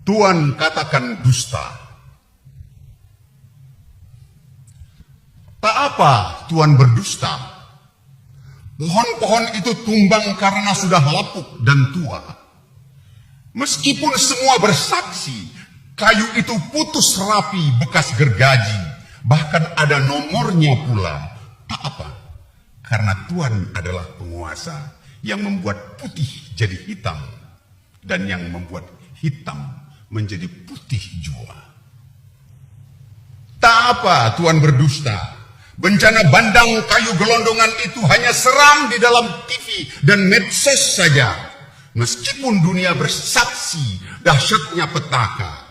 Tuhan katakan dusta. Tak apa Tuhan berdusta. Pohon-pohon itu tumbang karena sudah lapuk dan tua. Meskipun semua bersaksi, kayu itu putus rapi bekas gergaji. Bahkan ada nomornya pula. Tak apa, karena Tuhan adalah penguasa yang membuat putih jadi hitam. Dan yang membuat hitam menjadi putih jua. Tak apa Tuhan berdusta. Bencana bandang kayu gelondongan itu hanya seram di dalam TV dan medsos saja. Meskipun dunia bersaksi dahsyatnya petaka.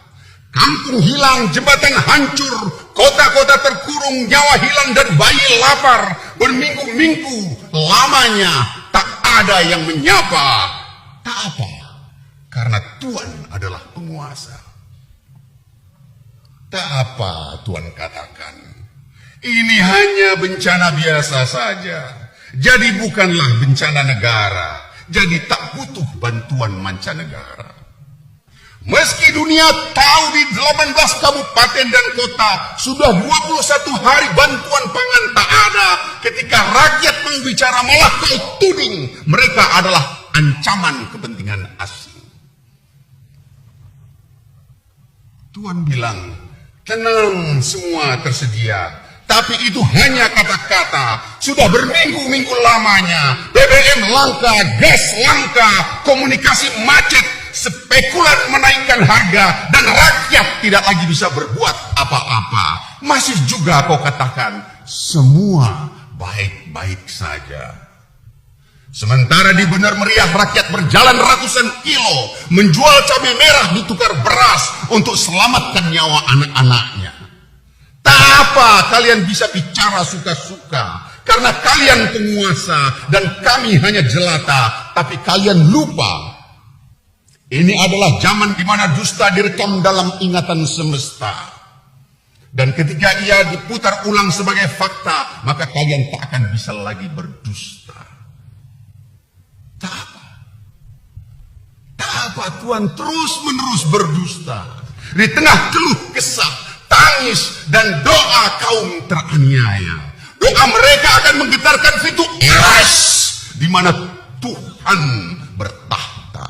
Kampung hilang, jembatan hancur, kota-kota terkurung, nyawa hilang dan bayi lapar. Berminggu-minggu lamanya tak ada yang menyapa. Tak apa, karena Tuhan adalah penguasa. Tak apa Tuhan katakan, ini hanya bencana biasa saja. Jadi bukanlah bencana negara. Jadi tak butuh bantuan mancanegara. Meski dunia tahu di 18 kabupaten dan kota sudah 21 hari bantuan pangan tak ada, ketika rakyat mau bicara malah kau tuding mereka adalah ancaman kepentingan asing. Tuhan bilang, tenang, semua tersedia. Tapi itu hanya kata-kata. Sudah berminggu-minggu lamanya BBM langka, gas langka, komunikasi macet, spekulan menaikkan harga, dan rakyat tidak lagi bisa berbuat apa-apa. Masih juga kau katakan semua baik-baik saja. Sementara di Benar Meriah rakyat berjalan ratusan kilo menjual cabai merah ditukar beras untuk selamatkan nyawa anak-anaknya. Tak apa kalian bisa bicara suka-suka karena kalian penguasa dan kami hanya jelata, tapi kalian lupa. Ini adalah zaman di mana dusta direkam dalam ingatan semesta. Dan ketika ia diputar ulang sebagai fakta, maka kalian tak akan bisa lagi berdusta. Tak apa. Tak apa Tuhan terus-menerus berdusta. Di tengah keluh kesah, tangis dan doa kaum teraniaya. Doa mereka akan menggetarkan pintu eras di mana Tuhan bertahta.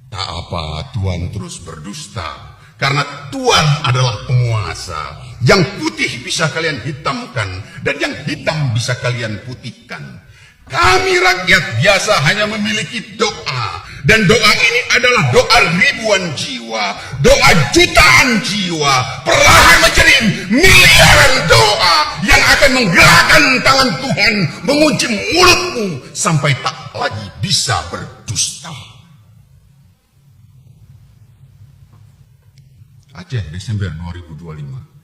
Tak apa Tuhan terus berdusta, karena Tuhan adalah penguasa. Yang putih bisa kalian hitamkan dan yang hitam bisa kalian putihkan. Kami rakyat biasa hanya memiliki doa. Dan doa ini adalah doa ribuan jiwa, doa jutaan jiwa, perlahan menjadi miliaran doa yang akan menggerakkan tangan Tuhan, mengunci mulutmu sampai tak lagi bisa berdusta. Aceh, Desember 2025.